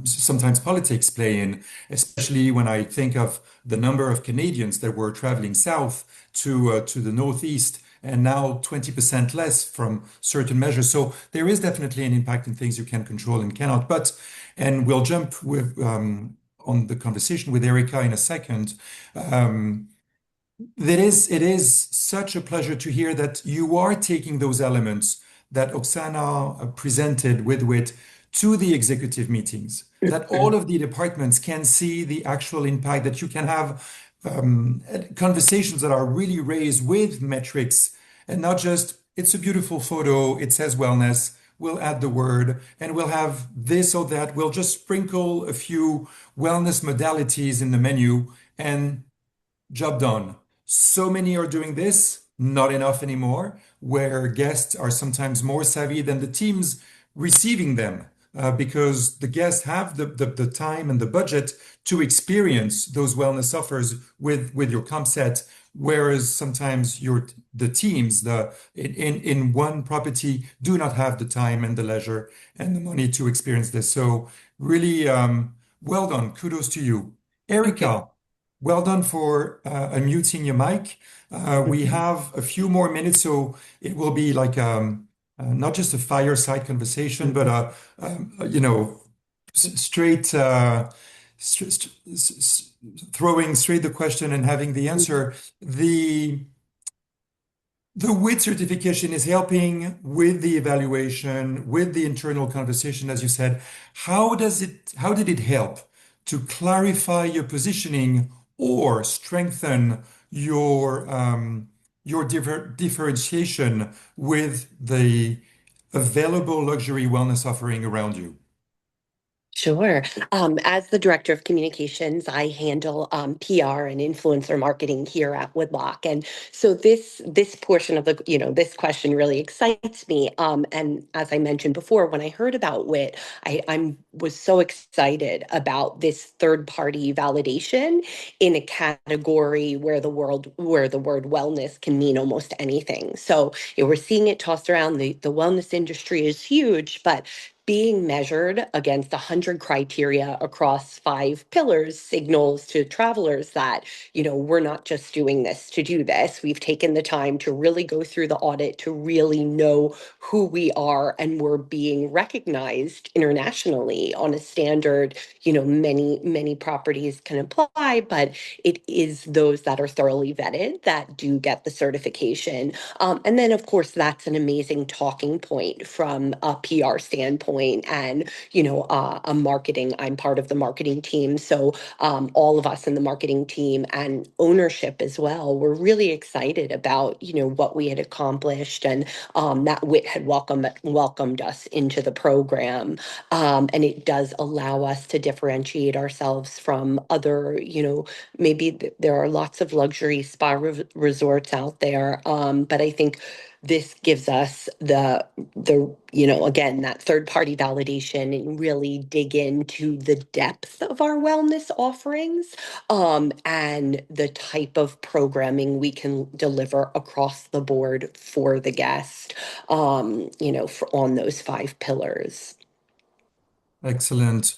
sometimes politics play in, especially when I think of the number of Canadians that were traveling south to the northeast, and now 20% less from certain measures. So there is definitely an impact in things you can control and cannot. And we'll jump with on the conversation with Erica in a second. It is such a pleasure to hear that you are taking those elements that Oksana presented with WITT to the executive meetings, that all of the departments can see the actual impact, that you can have conversations that are really raised with metrics and not just, it's a beautiful photo, it says wellness, we'll add the word, and we'll have this or that. We'll just sprinkle a few wellness modalities in the menu and job done. So many are doing this, not enough anymore, where guests are sometimes more savvy than the teams receiving them, because the guests have the time and the budget to experience those wellness offers with your comp set, whereas sometimes the teams in one property do not have the time and the leisure and the money to experience this. So really, well done. Kudos to you. Erica, well done for unmuting your mic. We have a few more minutes, so it will be like not just a fireside conversation, but straight, throwing straight the question and having the answer. The WITT certification is helping with the evaluation, with the internal conversation, as you said. How did it help to clarify your positioning or strengthen your differentiation with the available luxury wellness offering around you? Sure. As the director of communications, I handle PR and influencer marketing here at Woodlock, and so this portion of this question really excites me. And as I mentioned before, when I heard about WIT, I was so excited about this third party validation in a category where the word wellness can mean almost anything. So we're seeing it tossed around. The wellness industry is huge, but being measured against 100 criteria across 5 pillars signals to travelers that, we're not just doing this to do this. We've taken the time to really go through the audit to really know who we are, and we're being recognized internationally on a standard, many properties can apply, but it is those that are thoroughly vetted that do get the certification. And then, of course, that's an amazing talking point from a PR standpoint and, a marketing. I'm part of the marketing team. So all of us in the marketing team and ownership as well, we're really excited about, what we had accomplished and that WIT had welcomed us into the program. And it does allow us to differentiate ourselves from other, maybe there are lots of luxury spa resorts out there. But I think this gives us the again, that third party validation and really dig into the depth of our wellness offerings, and the type of programming we can deliver across the board for the guest, on those 5 pillars. Excellent.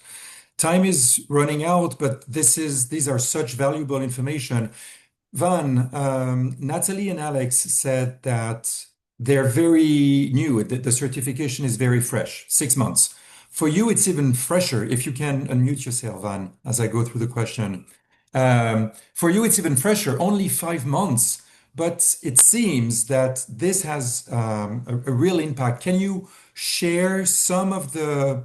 Time is running out, but these are such valuable information. Van, Natalie and Alex said that they're very new, that the certification is very fresh, 6 months. For you, it's even fresher. If you can unmute yourself, Van, as I go through the question. For you, it's even fresher, only 5 months, but it seems that this has a real impact. Can you share some of the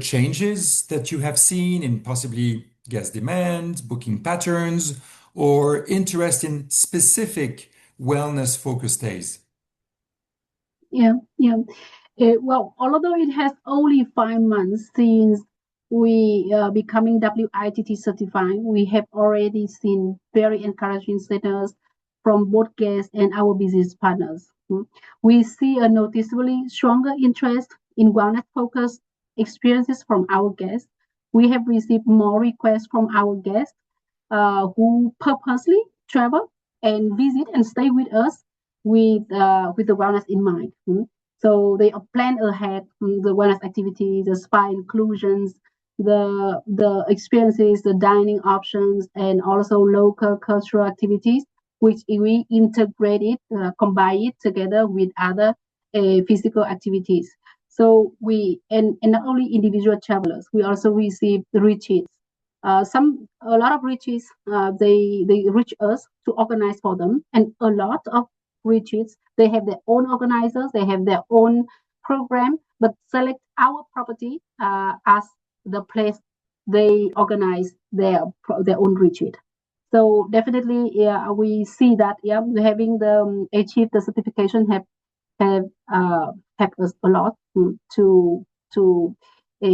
changes that you have seen in possibly guest demand, booking patterns, or interest in specific wellness-focused days? Yeah. Well, although it has only 5 months since we becoming WITT certified, we have already seen very encouraging signals from both guests and our business partners. We see a noticeably stronger interest in wellness-focused experiences from our guests, we have received more requests from our guests who purposely travel and visit and stay with us with the wellness in mind. So they plan ahead the wellness activities, the spa inclusions, the experiences, the dining options, and also local cultural activities, which we integrate it, combine it together with other physical activities. So and not only individual travelers, we also receive retreats. A lot of retreats they reach us to organize for them, and a lot of retreats they have their own organizers, they have their own program, but select our property as the place they organize their own retreat. So definitely, yeah, we see that yeah, having the achieve the certification have helped us a lot to uh,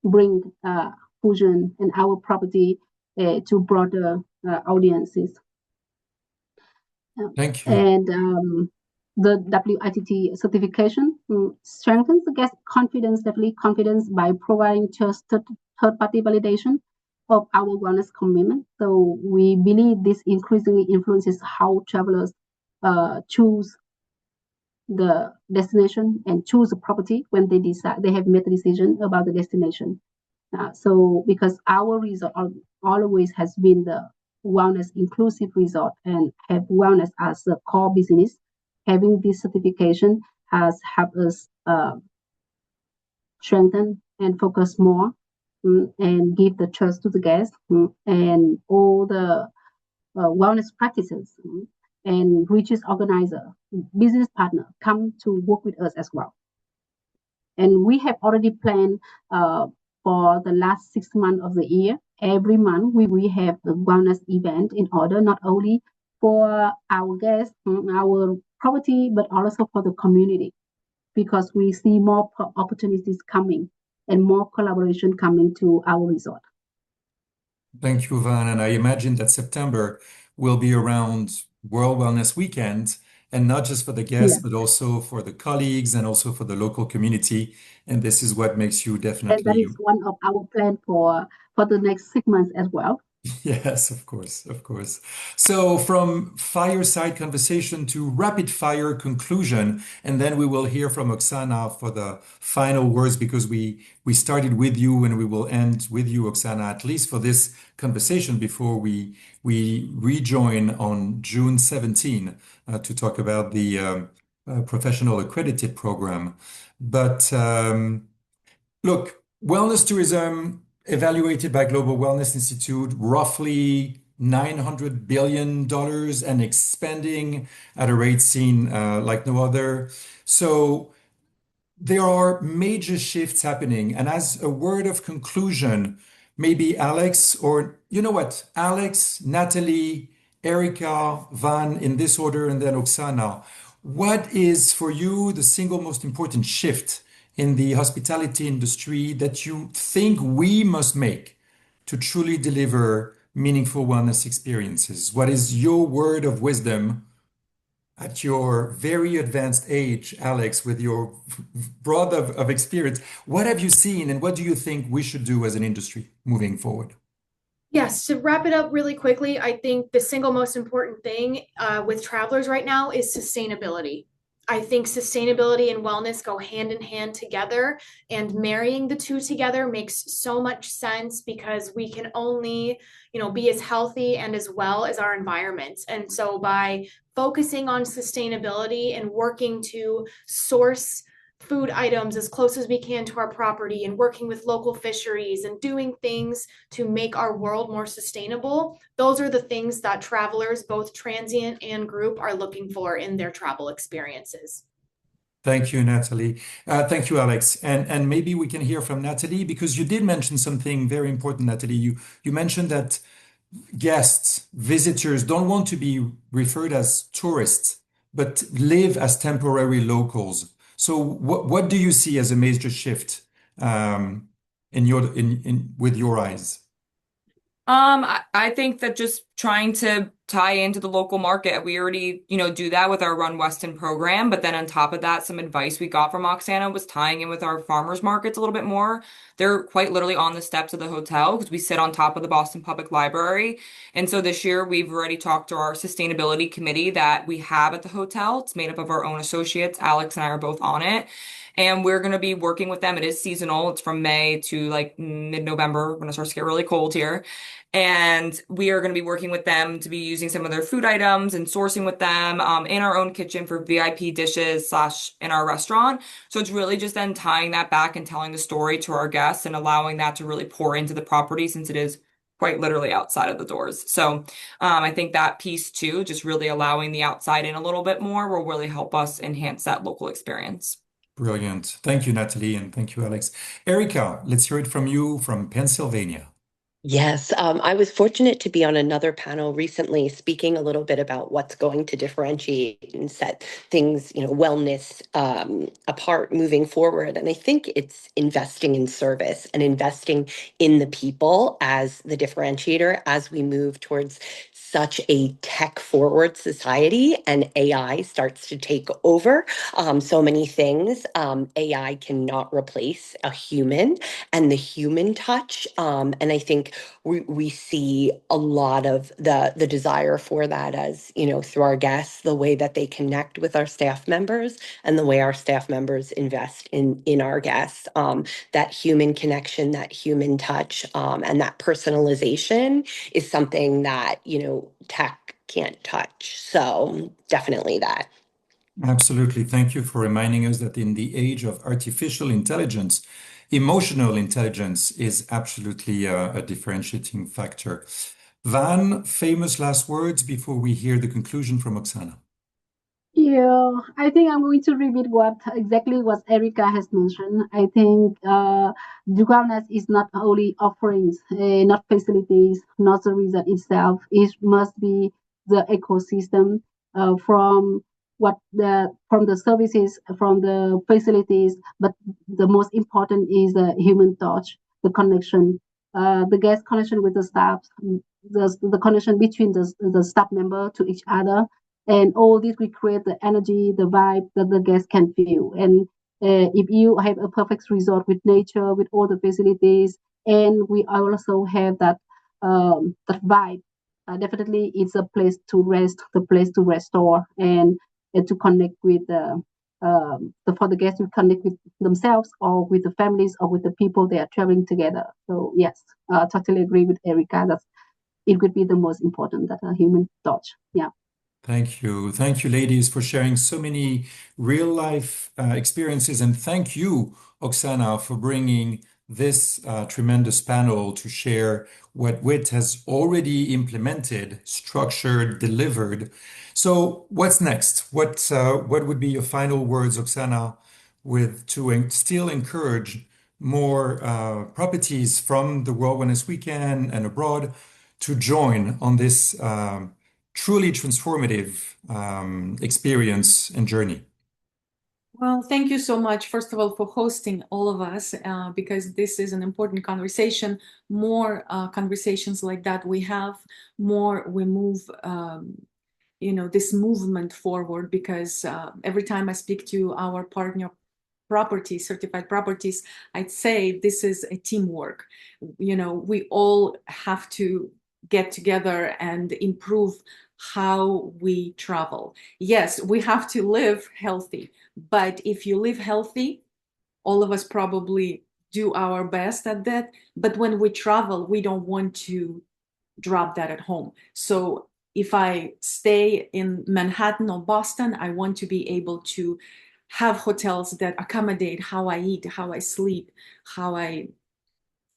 bring Fusion and our property to broader audiences. Thank you. And the WITT certification strengthens the guest confidence, definitely confidence by providing trusted third-party validation of our wellness commitment. So we believe this increasingly influences how travelers choose the destination and choose a property when they decide they have made a decision about the destination. So because our resort always has been the wellness inclusive resort and have wellness as a core business, having this certification has helped us strengthen and focus more and give the trust to the guests and all the wellness practices and reaches organizer, business partner come to work with us as well. And we have already planned for the last 6 months of the year. Every month we have a wellness event in order not only for our guests, our property, but also for the community, because we see more opportunities coming and more collaboration coming to our resort. Thank you, Van. And I imagine that September will be around World Wellness Weekend, and not just for the guests, Yeah. but also for the colleagues and also for the local community. And this is what makes you And that definitely is one of our plan for the next 6 months as well. Yes, of course, of course. So from fireside conversation to rapid fire conclusion, and then we will hear from Oksana for the final words because we started with you and we will end with you, Oksana, at least for this conversation before we rejoin on June 17 to talk about the professional accredited program. But look, wellness tourism evaluated by Global Wellness Institute, roughly $900 billion and expanding at a rate seen like no other. So there are major shifts happening. And as a word of conclusion, maybe Alex, or you know what, Alex, Natalie, Erica, Van, in this order, and then Oksana, what is for you the single most important shift in the hospitality industry that you think we must make to truly deliver meaningful wellness experiences? What is your word of wisdom at your very advanced age, Alex, with your broad of experience? What have you seen and what do you think we should do as an industry moving forward? Yes, to wrap it up really quickly, I think the single most important thing with travelers right now is sustainability. I think sustainability and wellness go hand in hand together, and marrying the two together makes so much sense because we can only, be as healthy and as well as our environment. And so by focusing on sustainability and working to source food items as close as we can to our property and working with local fisheries and doing things to make our world more sustainable, those are the things that travelers, both transient and group, are looking for in their travel experiences. Thank you, Natalie. Thank you, Alex. And maybe we can hear from Natalie because you did mention something very important, Natalie. You mentioned that guests, visitors don't want to be referred as tourists, but live as temporary locals. So what do you see as a major shift in with your eyes? I think that just trying to tie into the local market. We already, do that with our Run Weston program. But then on top of that, some advice we got from Oksana was tying in with our farmers markets a little bit more. They're quite literally on the steps of the hotel because we sit on top of the Boston Public Library. And so this year we've already talked to our sustainability committee that we have at the hotel. It's made up of our own associates. Alex and I are both on it. And we're going to be working with them. It is seasonal. It's from May to like mid-November when it starts to get really cold here. And we are going to be working with them to be using some of their food items and sourcing with them in our own kitchen for VIP dishes / in our restaurant. So it's really just then tying that back and telling the story to our guests and allowing that to really pour into the property since it is quite literally outside of the doors. So I think that piece too, just really allowing the outside in a little bit more will really help us enhance that local experience. Brilliant. Thank you, Natalie, and thank you, Alex. Erica, let's hear it from you from Pennsylvania. Yes, I was fortunate to be on another panel recently speaking a little bit about what's going to differentiate and set things, wellness apart moving forward. And I think it's investing in service and investing in the people as the differentiator as we move towards such a tech-forward society and AI starts to take over so many things. AI cannot replace a human and the human touch. And I think we see a lot of the desire for that as, through our guests, the way that they connect with our staff members and the way our staff members invest in our guests. That human connection, that human touch, and that personalization is something that, tech can't touch. So definitely that. Absolutely. Thank you for reminding us that in the age of artificial intelligence, emotional intelligence is absolutely a differentiating factor. Van, famous last words before we hear the conclusion from Oksana. Yeah, I think I'm going to repeat exactly what Erica has mentioned. I think the wellness is not only offerings, not facilities, not the result itself. It must be the ecosystem from from the services, from the facilities. But the most important is the human touch, the connection, the guest connection with the staff, the connection between the staff member to each other, and all this will create the energy, the vibe that the guests can feel. And if you have a perfect resort with nature, with all the facilities, and we also have that vibe, definitely it's a place to rest, the place to restore, and to connect with for the guests to connect with themselves or with the families or with the people they are traveling together. So yes, totally agree with Erica that it would be the most important, that a human touch. Yeah. Thank you. Thank you, ladies, for sharing so many real life experiences. And thank you, Oksana, for bringing this tremendous panel to share what WITT has already implemented, structured, delivered. So what's next? What would be your final words, Oksana, to still encourage more properties from the World Wellness Weekend and abroad to join on this truly transformative experience and journey? Well, thank you so much, first of all, for hosting all of us, because this is an important conversation. More conversations like that we have, more we move, this movement forward, because every time I speak to our partner properties, certified properties, I'd say this is a teamwork. We all have to get together and improve how we travel. Yes, we have to live healthy, but if you live healthy, all of us probably do our best at that. But when we travel, we don't want to drop that at home. So if I stay in Manhattan or Boston, I want to be able to have hotels that accommodate how I eat, how I sleep, how I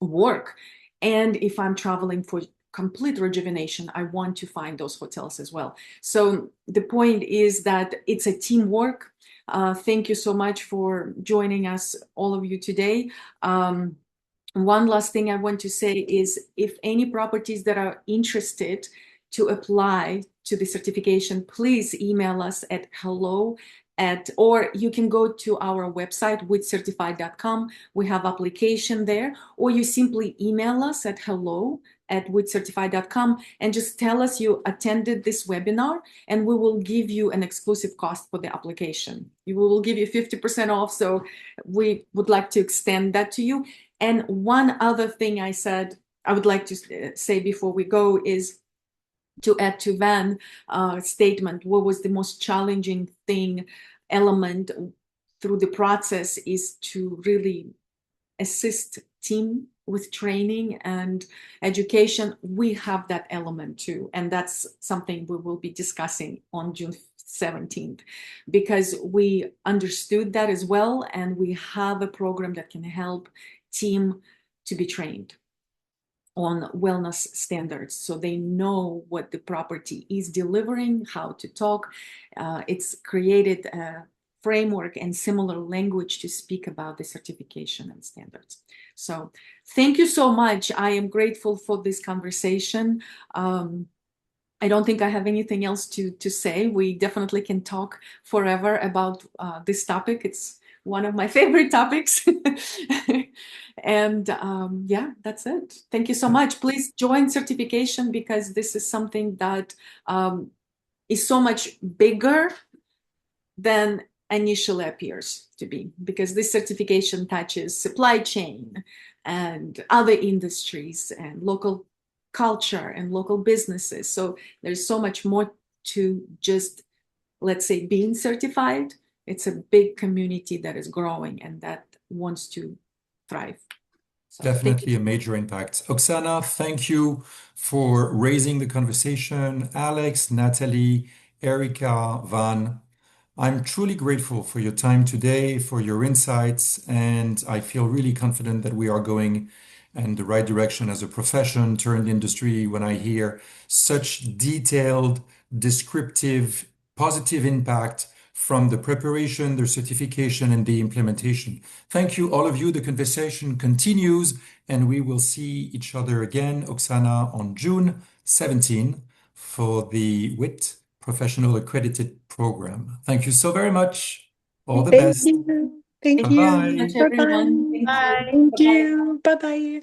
work. And if I'm traveling for complete rejuvenation, I want to find those hotels as well. So the point is that it's a teamwork. Thank you so much for joining us, all of you, today. One last thing I want to say is, if any properties that are interested to apply to the certification, please email us at hello or you can go to our website, wittcertified.com. We have application there, or you simply email us at hello@wittcertified.com and just tell us you attended this webinar, and we will give you an exclusive cost for the application. We will give you 50% off, so we would like to extend that to you. And one other thing I would like to say before we go is to add to Van's statement, what was the most challenging element through the process is to really assist team with training and education. We have that element too, and that's something we will be discussing on June 17th, because we understood that as well, and we have a program that can help team to be trained on wellness standards, so they know what the property is delivering, how to talk. It's created a framework and similar language to speak about the certification and standards. So thank you so much. I am grateful for this conversation. I don't think I have anything else to say. We definitely can talk forever about this topic. It's one of my favorite topics. And yeah, that's it. Thank you so much. Please join certification, because this is something that is so much bigger than initially appears to be, because this certification touches supply chain and other industries and local culture and local businesses. So there's so much more to just, let's say, being certified. It's a big community that is growing and that wants to thrive. So Definitely a major impact. Oksana, thank you for raising the conversation. Alex, Natalie, Erica, Van, I'm truly grateful for your time today, for your insights, and I feel really confident that we are going in the right direction as a profession turned industry when I hear such detailed, descriptive, positive impact from the preparation, the certification, and the implementation. Thank you, all of you. The conversation continues, and we will see each other again, Oksana, on June 17 for the WITT Professional Accredited Program. Thank you so very much. All the Thank best. you. Thank thank you you. so Bye-bye. much, Bye-bye. everyone. Thank you. Bye. Thank Bye-bye. you. Bye-bye.